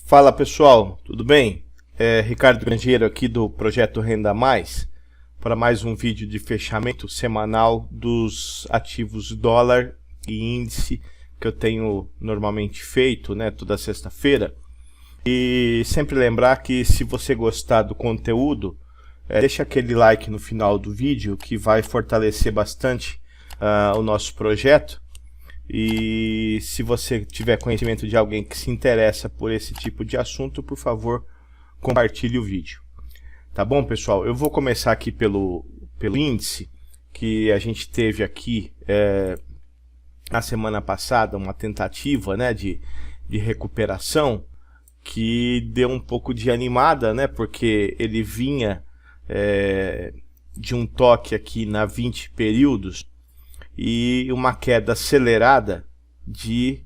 Fala pessoal, tudo bem? Ricardo Grangeiro aqui do Projeto Renda Mais para mais um vídeo de fechamento semanal dos ativos dólar e índice que eu tenho normalmente feito, né, toda sexta-feira. E sempre lembrar que se você gostar do conteúdo, deixa aquele like no final do vídeo que vai fortalecer bastante o nosso projeto. E se você tiver conhecimento de alguém que se interessa por esse tipo de assunto, por favor, compartilhe o vídeo. Tá bom, pessoal? Eu vou começar aqui pelo índice, que a gente teve aqui na semana passada uma tentativa, né, de recuperação que deu um pouco de animada, né, porque ele vinha de um toque aqui na 20 períodos, e uma queda acelerada de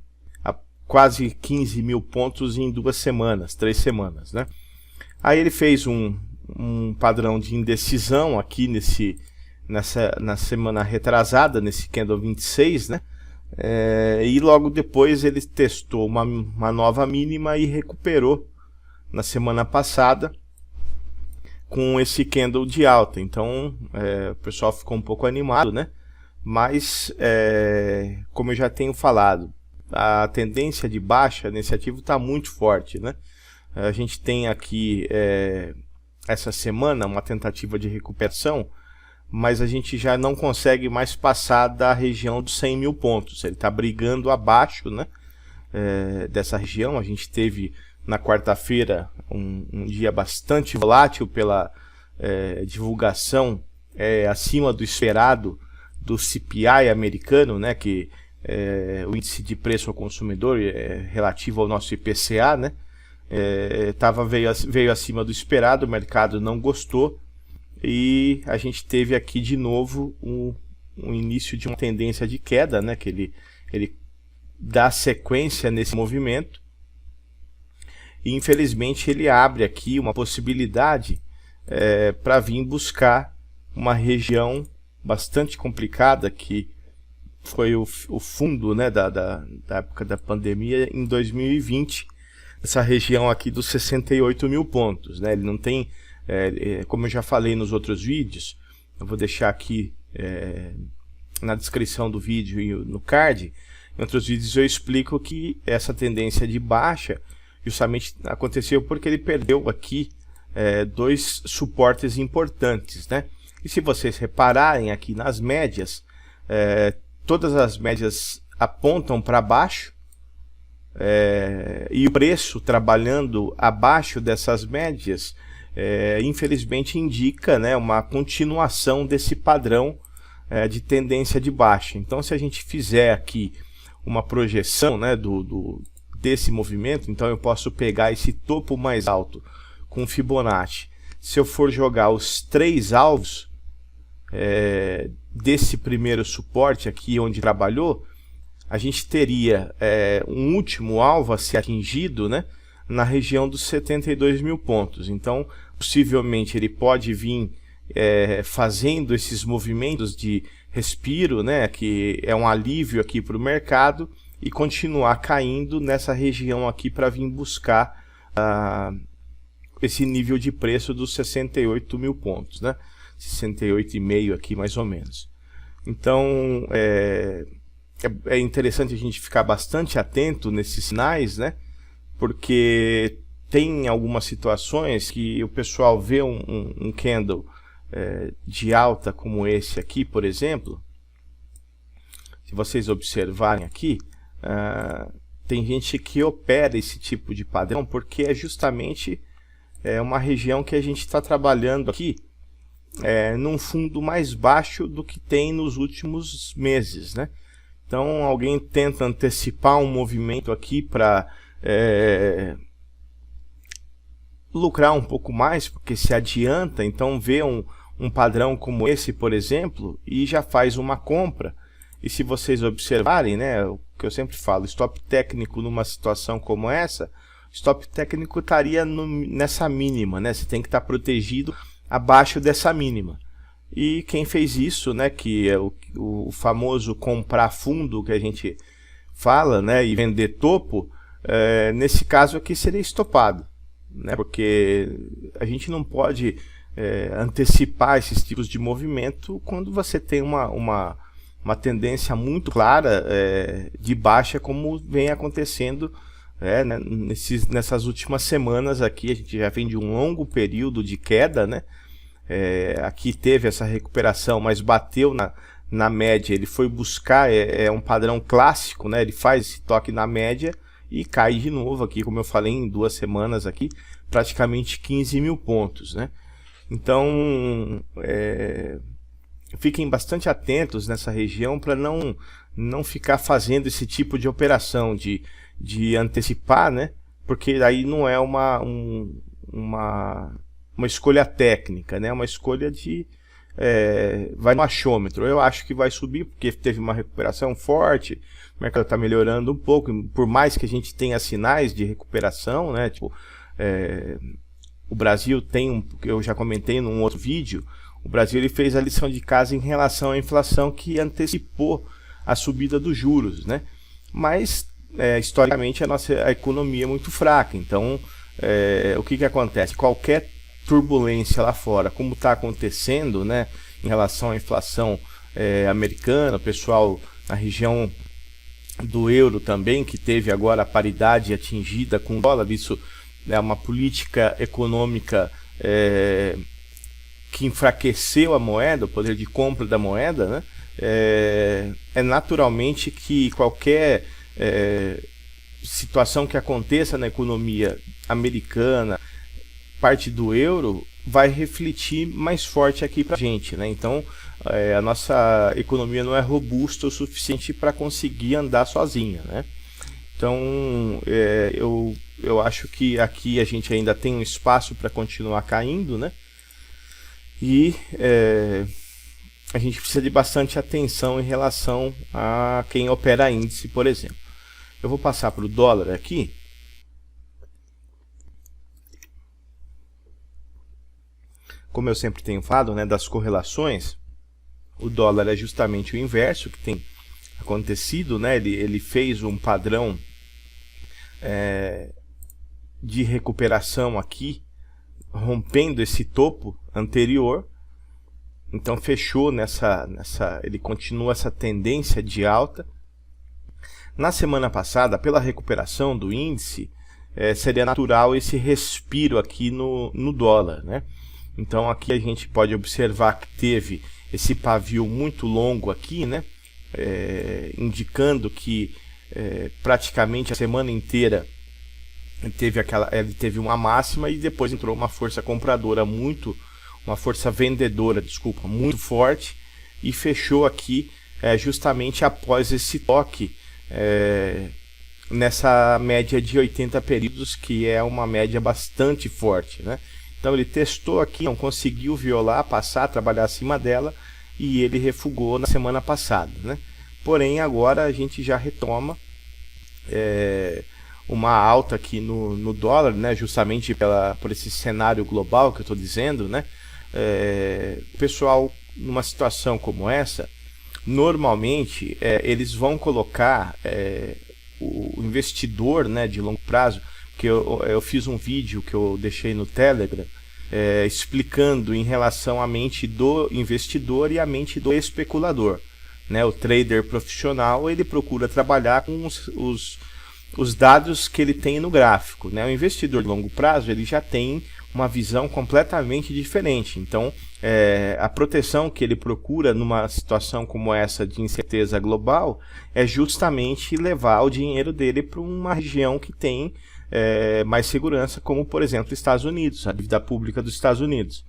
quase 15 mil pontos em 2 semanas, 3 semanas, né? Aí ele fez um padrão de indecisão aqui na semana retrasada, nesse candle 26, né? E logo depois ele testou uma nova mínima e recuperou na semana passada com esse candle de alta. Então o pessoal ficou um pouco animado, né? Mas, como eu já tenho falado, a tendência de baixa nesse ativo está muito forte, né? A gente tem aqui, essa semana, uma tentativa de recuperação, mas a gente já não consegue mais passar da região dos 100 mil pontos. Ele está brigando abaixo, né, dessa região. A gente teve na quarta-feira um dia bastante volátil pela divulgação acima do esperado do CPI americano, né, que o índice de preço ao consumidor relativo ao nosso IPCA, né, veio acima do esperado, o mercado não gostou e a gente teve aqui de novo um início de uma tendência de queda, né, que ele dá sequência nesse movimento e infelizmente ele abre aqui uma possibilidade para vir buscar uma região bastante complicada, que foi o fundo, né, da época da pandemia em 2020, essa região aqui dos 68 mil pontos, né? Ele não tem, como eu já falei nos outros vídeos, eu vou deixar aqui na descrição do vídeo e no card, em outros vídeos eu explico que essa tendência de baixa justamente aconteceu porque ele perdeu aqui dois suportes importantes, né? E se vocês repararem aqui nas médias, todas as médias apontam para baixo, e o preço trabalhando abaixo dessas médias, infelizmente indica, né, uma continuação desse padrão de tendência de baixa. Então se a gente fizer aqui uma projeção, né, desse movimento, então eu posso pegar esse topo mais alto com Fibonacci. Se eu for jogar os 3 alvos desse primeiro suporte aqui onde trabalhou, a gente teria um último alvo a ser atingido, né, na região dos 72 mil pontos. Então possivelmente ele pode vir fazendo esses movimentos de respiro, né, que é um alívio aqui para o mercado, e continuar caindo nessa região aqui para vir buscar esse nível de preço dos 68 mil pontos, né? 68,5 aqui mais ou menos. Então é interessante a gente ficar bastante atento nesses sinais, né? Porque tem algumas situações que o pessoal vê um candle de alta como esse aqui, por exemplo. Se vocês observarem aqui, tem gente que opera esse tipo de padrão porque é justamente uma região que a gente está trabalhando aqui num fundo mais baixo do que tem nos últimos meses, né? Então alguém tenta antecipar um movimento aqui para lucrar um pouco mais, porque se adianta, então vê um padrão como esse, por exemplo, e já faz uma compra. E se vocês observarem, né, o que eu sempre falo, stop técnico numa situação como essa, stop técnico estaria nessa mínima, né? Você tem que estar protegido abaixo dessa mínima. E quem fez isso, né, que é o famoso comprar fundo que a gente fala, né, e vender topo, nesse caso aqui seria estopado, né? Porque a gente não pode antecipar esses tipos de movimento quando você tem uma tendência muito clara de baixa, como vem acontecendo né, nessas últimas semanas aqui. A gente já vem de um longo período de queda, né? Aqui teve essa recuperação, mas bateu na média. Ele foi buscar, um padrão clássico, né? Ele faz esse toque na média e cai de novo aqui, como eu falei, em 2 semanas aqui, praticamente 15 mil pontos, né? Então, fiquem bastante atentos nessa região para não ficar fazendo esse tipo de operação de antecipar, né? Porque aí não é uma escolha técnica, né? Uma escolha vai no achômetro. Eu acho que vai subir porque teve uma recuperação forte, o mercado está melhorando um pouco, por mais que a gente tenha sinais de recuperação, né? Tipo, o Brasil tem, eu já comentei num outro vídeo, o Brasil ele fez a lição de casa em relação à inflação, que antecipou a subida dos juros, né? Mas historicamente a economia é muito fraca, então o que acontece? Qualquer turbulência lá fora, como está acontecendo, né, em relação à inflação americana, o pessoal na região do euro também, que teve agora a paridade atingida com o dólar, isso é uma política econômica que enfraqueceu a moeda, o poder de compra da moeda, né? Naturalmente que qualquer situação que aconteça na economia americana, parte do euro, vai refletir mais forte aqui para a gente, né? Então, a nossa economia não é robusta o suficiente para conseguir andar sozinha, né? Então, eu acho que aqui a gente ainda tem um espaço para continuar caindo, né? E a gente precisa de bastante atenção em relação a quem opera índice, por exemplo. Eu vou passar para o dólar aqui. Como eu sempre tenho falado, né, das correlações, o dólar é justamente o inverso que tem acontecido, né? Ele fez um padrão de recuperação aqui, rompendo esse topo anterior. Então fechou ele continua essa tendência de alta. Na semana passada, pela recuperação do índice, seria natural esse respiro aqui no dólar, né? Então aqui a gente pode observar que teve esse pavio muito longo aqui, né? Indicando que praticamente a semana inteira ele teve uma máxima e depois entrou uma força compradora uma força vendedora, desculpa, muito forte, e fechou aqui justamente após esse toque nessa média de 80 períodos, que é uma média bastante forte, né? Então ele testou aqui, não conseguiu violar, passar, trabalhar acima dela, e ele refugou na semana passada, né? Porém agora a gente já retoma uma alta aqui no dólar, né? Justamente por esse cenário global que eu estou dizendo, né? O pessoal, numa situação como essa, normalmente eles vão colocar o investidor, né, de longo prazo, que eu fiz um vídeo que eu deixei no Telegram explicando em relação à mente do investidor e à mente do especulador, né? O trader profissional, ele procura trabalhar com os dados que ele tem no gráfico, né? O investidor de longo prazo, ele já tem uma visão completamente diferente. Então, a proteção que ele procura numa situação como essa de incerteza global é justamente levar o dinheiro dele para uma região que tem mais segurança, como por exemplo Estados Unidos, a dívida pública dos Estados Unidos.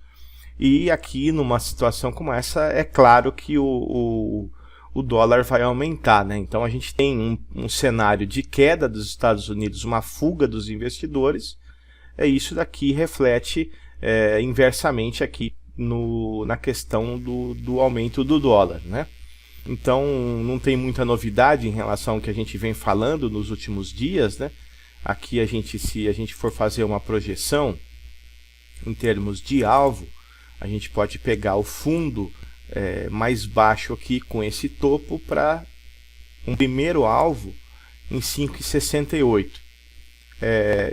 E aqui numa situação como essa, é claro que o dólar vai aumentar, né? Então a gente tem um cenário de queda dos Estados Unidos, uma fuga dos investidores. Isso daqui reflete inversamente aqui na questão do aumento do dólar, né? Então não tem muita novidade em relação ao que a gente vem falando nos últimos dias, né? Aqui se a gente for fazer uma projeção em termos de alvo, a gente pode pegar o fundo mais baixo aqui com esse topo para um primeiro alvo em 5,68.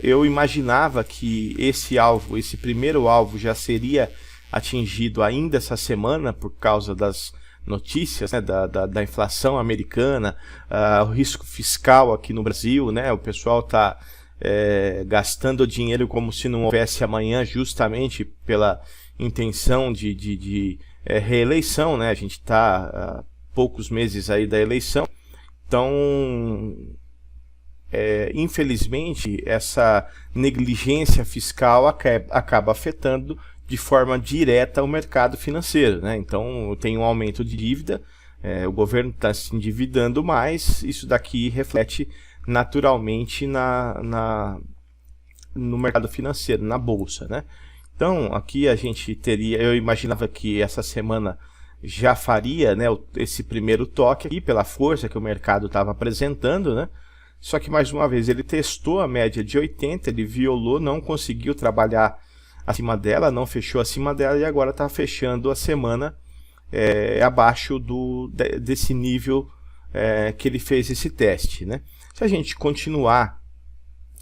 Eu imaginava que esse primeiro alvo já seria atingido ainda essa semana por causa das notícias, né, da inflação americana, o risco fiscal aqui no Brasil, né, o pessoal está gastando dinheiro como se não houvesse amanhã, justamente pela intenção de reeleição, né, a gente está há poucos meses aí da eleição, então infelizmente essa negligência fiscal acaba afetando de forma direta o mercado financeiro, né? Então tem um aumento de dívida, o governo está se endividando mais, isso daqui reflete naturalmente no mercado financeiro, na bolsa, né? Então aqui a gente eu imaginava que essa semana já faria, né, esse primeiro toque aqui pela força que o mercado estava apresentando, né? Só que mais uma vez ele testou a média de 80, ele violou, não conseguiu trabalhar acima dela, não fechou acima dela e agora está fechando a semana abaixo desse nível que ele fez esse teste, né? Se a gente continuar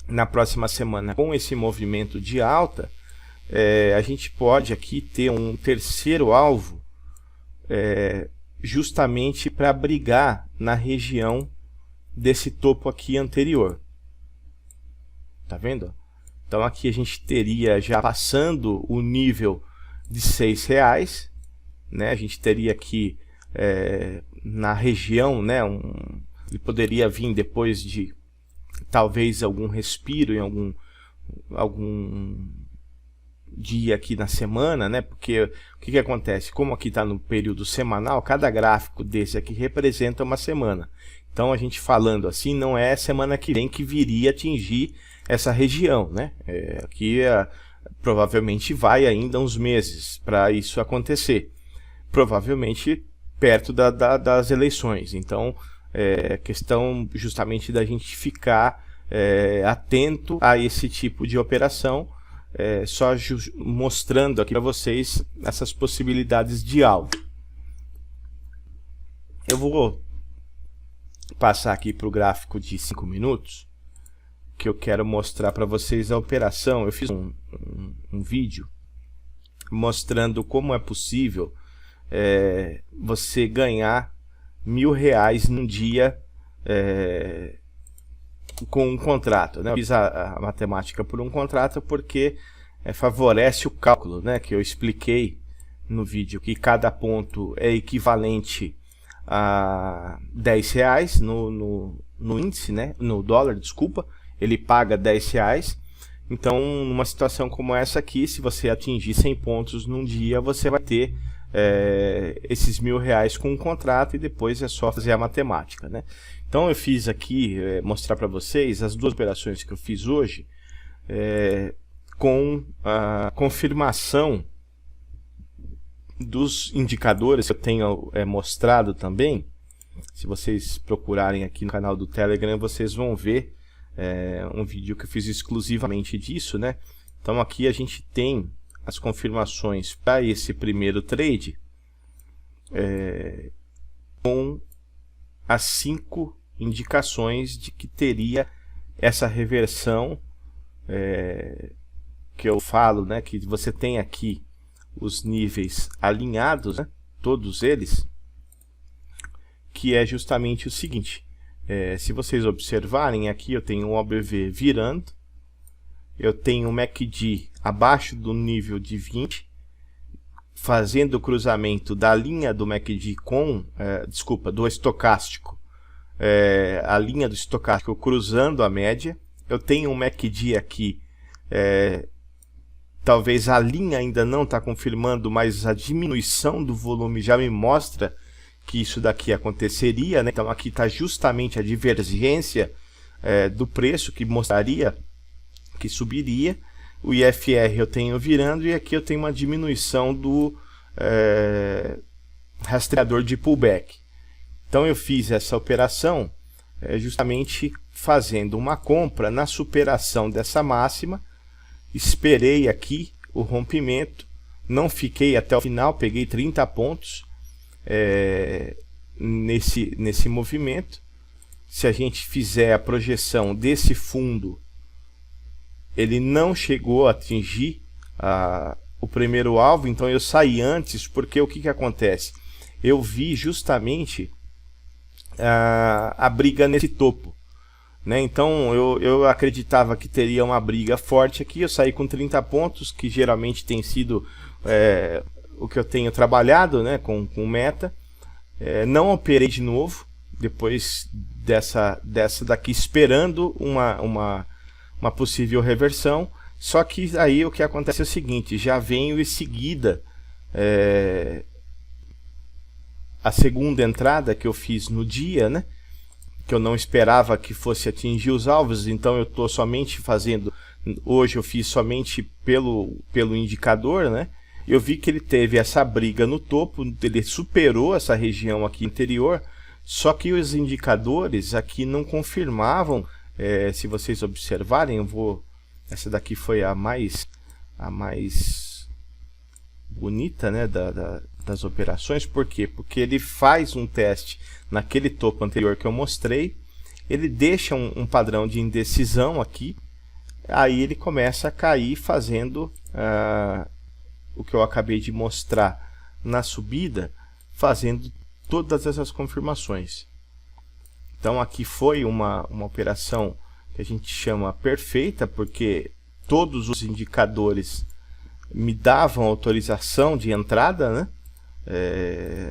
na próxima semana com esse movimento de alta, a gente pode aqui ter um terceiro alvo justamente para brigar na região desse topo aqui anterior. Tá vendo? Então aqui a gente teria já passando o nível de R$6, né? A gente teria aqui na região, né? Ele poderia vir depois de talvez algum respiro em algum dia aqui na semana, né? Porque o que acontece? Como aqui está no período semanal, cada gráfico desse aqui representa uma semana. Então a gente falando assim, não é semana que vem que viria atingir essa região, né? Aqui provavelmente vai ainda uns meses para isso acontecer, provavelmente perto das eleições. Então questão justamente da gente ficar atento a esse tipo de operação, só mostrando aqui para vocês essas possibilidades de alvo. Eu vou passar aqui para o gráfico de 5 minutos, que eu quero mostrar para vocês a operação. Eu fiz um vídeo mostrando como é possível você ganhar R$1.000 num dia com um contrato, né? Eu fiz a matemática por um contrato porque favorece o cálculo, né? Que eu expliquei no vídeo, que cada ponto é equivalente a R$10 no índice, né? No dólar, desculpa, ele paga R$10. Então, numa situação como essa aqui, se você atingir 100 pontos num dia, você vai ter esses R$1.000 com um contrato e depois é só fazer a matemática, né? Então eu fiz aqui, mostrar para vocês as duas operações que eu fiz hoje, com a confirmação dos indicadores que eu tenho mostrado também. Se vocês procurarem aqui no canal do Telegram, vocês vão ver um vídeo que eu fiz exclusivamente disso, né? Então aqui a gente tem as confirmações para esse primeiro trade com as 5 indicações de que teria essa reversão que eu falo, né? Que você tem aqui os níveis alinhados, né? Todos eles, que é justamente o seguinte: se vocês observarem aqui, eu tenho um OBV virando, eu tenho um MACD abaixo do nível de 20, fazendo o cruzamento da linha do MACD com, do estocástico, a linha do estocástico cruzando a média. Eu tenho um MACD aqui, talvez a linha ainda não está confirmando, mas a diminuição do volume já me mostra que isso daqui aconteceria, né? Então aqui está justamente a divergência do preço, que mostraria que subiria. O IFR eu tenho virando e aqui eu tenho uma diminuição do rastreador de pullback. Então eu fiz essa operação justamente fazendo uma compra na superação dessa máxima. Esperei aqui o rompimento, não fiquei até o final, peguei 30 pontos nesse movimento. Se a gente fizer a projeção desse fundo ele não chegou a atingir o primeiro alvo, então eu saí antes, porque o que acontece? Eu vi justamente a briga nesse topo, né? Então eu acreditava que teria uma briga forte aqui, eu saí com 30 pontos, que geralmente tem sido o que eu tenho trabalhado, né, com meta. Não operei de novo, depois dessa daqui, esperando uma possível reversão. Só que aí o que acontece é o seguinte, já venho em seguida a segunda entrada que eu fiz no dia, né, que eu não esperava que fosse atingir os alvos, então eu estou somente fazendo, hoje eu fiz somente pelo indicador, né. Eu vi que ele teve essa briga no topo, ele superou essa região aqui anterior, só que os indicadores aqui não confirmavam. Se vocês observarem, essa daqui foi a mais bonita, né, das operações. Por quê? Porque ele faz um teste naquele topo anterior que eu mostrei, ele deixa um padrão de indecisão aqui, aí ele começa a cair fazendo o que eu acabei de mostrar na subida, fazendo todas essas confirmações. Então aqui foi uma operação que a gente chama perfeita, porque todos os indicadores me davam autorização de entrada, né?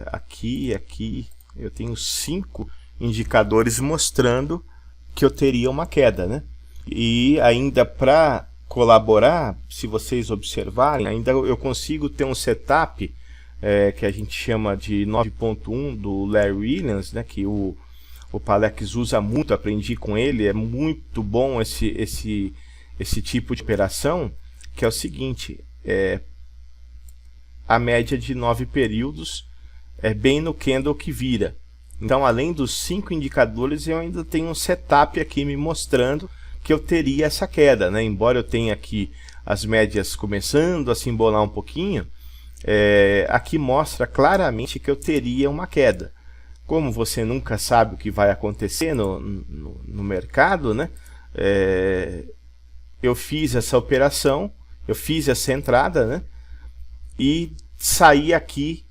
Aqui eu tenho 5 indicadores mostrando que eu teria uma queda, né? E ainda para colaborar, se vocês observarem, ainda eu consigo ter um setup que a gente chama de 9.1 do Larry Williams, né, que o Palex usa muito, aprendi com ele, é muito bom esse tipo de operação, que é o seguinte, a média de 9 períodos é bem no candle que vira. Então, além dos 5 indicadores, eu ainda tenho um setup aqui me mostrando que eu teria essa queda, né? Embora eu tenha aqui as médias começando a se embolar um pouquinho, aqui mostra claramente que eu teria uma queda. Como você nunca sabe o que vai acontecer no mercado, né? Eu fiz essa operação, eu fiz essa entrada, né? E saí aqui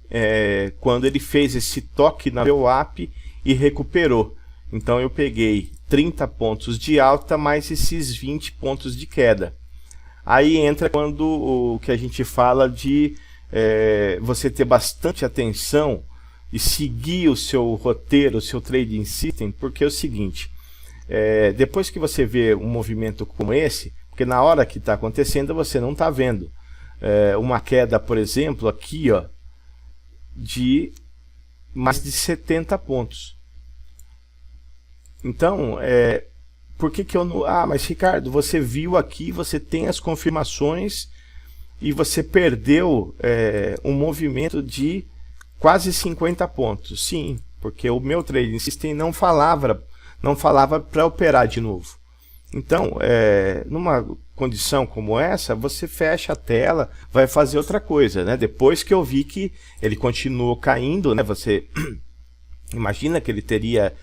quando ele fez esse toque na VWAP e recuperou. Então eu peguei 30 pontos de alta mais esses 20 pontos de queda. Aí entra quando o que a gente fala de você ter bastante atenção e seguir o seu roteiro, o seu trading system, porque é o seguinte, depois que você vê um movimento como esse, porque na hora que está acontecendo você não está vendo uma queda, por exemplo, aqui, ó, de mais de 70 pontos. Então, por que eu não... mas Ricardo, você viu aqui, você tem as confirmações e você perdeu um movimento de quase 50 pontos. Sim, porque o meu trading system não falava para operar de novo. Então, numa condição como essa, você fecha a tela, vai fazer outra coisa, né? Depois que eu vi que ele continuou caindo, né? Você imagina que ele teria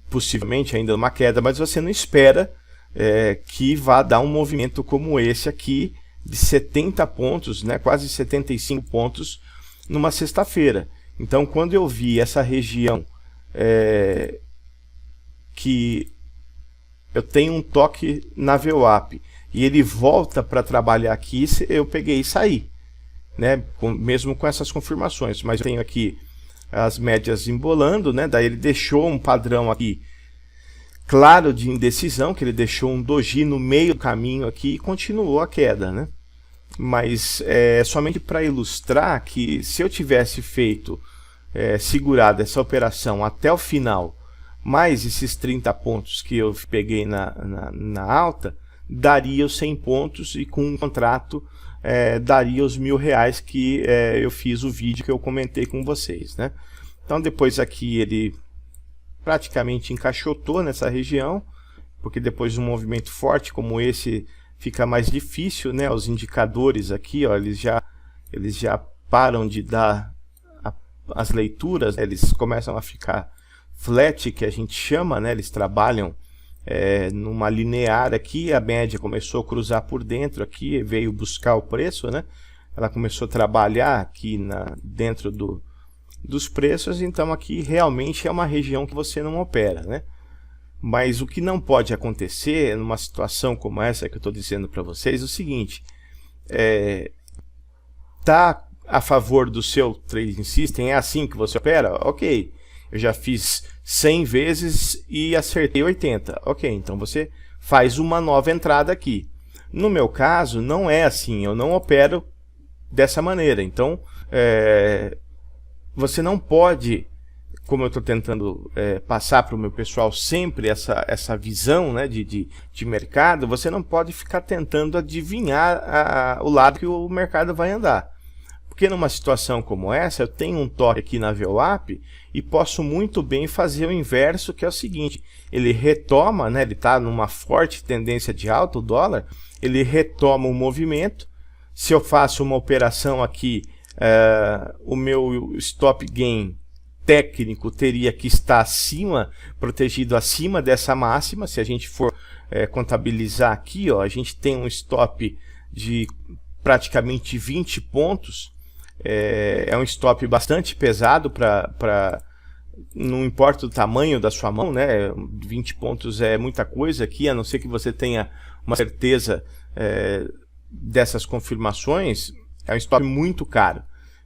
possivelmente ainda uma queda, mas você não espera que vá dar um movimento como esse aqui, de 70 pontos, né? Quase 75 pontos numa sexta-feira. Então, quando eu vi essa região que eu tenho um toque na VWAP e ele volta para trabalhar aqui, eu peguei e saí, né? Mesmo com essas confirmações, mas eu tenho aqui as médias embolando, né? Daí ele deixou um padrão aqui claro de indecisão, que ele deixou um doji no meio do caminho aqui e continuou a queda, né? Mas somente para ilustrar que se eu tivesse feito segurado essa operação até o final, mais esses 30 pontos que eu peguei na alta, daria os 100 pontos e com um contrato daria os R$1.000 que eu fiz o vídeo que eu comentei com vocês, né? Então depois aqui ele praticamente encaixotou nessa região, porque depois de um movimento forte como esse fica mais difícil, né? Os indicadores aqui, ó, eles já param de dar as leituras, eles começam a ficar flat, que a gente chama, né? Eles trabalham numa linear aqui, a média começou a cruzar por dentro aqui, veio buscar o preço, né? Ela começou a trabalhar aqui dentro dos preços, então aqui realmente é uma região que você não opera, né? Mas o que não pode acontecer numa situação como essa que eu estou dizendo para vocês é o seguinte: tá a favor do seu trading system, é assim que você opera? Ok, eu já fiz 100 vezes e acertei 80. Ok, então você faz uma nova entrada aqui. No meu caso, não é assim, eu não opero dessa maneira. Então, você não pode, como eu estou tentando passar para o meu pessoal sempre essa visão, né, de mercado, você não pode ficar tentando adivinhar o lado que o mercado vai andar. Porque numa situação como essa, eu tenho um toque aqui na VWAP e posso muito bem fazer o inverso, que é o seguinte: ele retoma, né, ele está numa forte tendência de alta, o dólar, ele retoma o movimento. Se eu faço uma operação aqui, o meu stop gain técnico teria que estar acima, protegido acima dessa máxima. Se a gente for contabilizar aqui, ó, a gente tem um stop de praticamente 20 pontos. É um stop bastante pesado não importa o tamanho da sua mão, né? 20 pontos é muita coisa aqui, a não ser que você tenha uma certeza dessas confirmações. É um stop muito caro.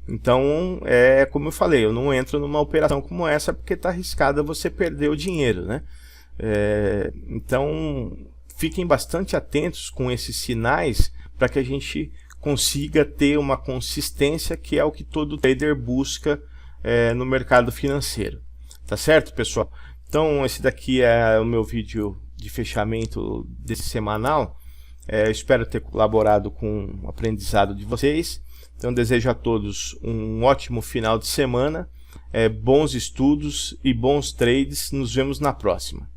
Então, como eu falei, eu não entro numa operação como essa porque está arriscado você perder o dinheiro, né? Então, fiquem bastante atentos com esses sinais para que a gente consiga ter uma consistência, que é o que todo trader busca no mercado financeiro. Tá certo, pessoal? Então, esse daqui é o meu vídeo de fechamento desse semanal. Espero ter colaborado com o aprendizado de vocês. Então, desejo a todos um ótimo final de semana, bons estudos e bons trades. Nos vemos na próxima.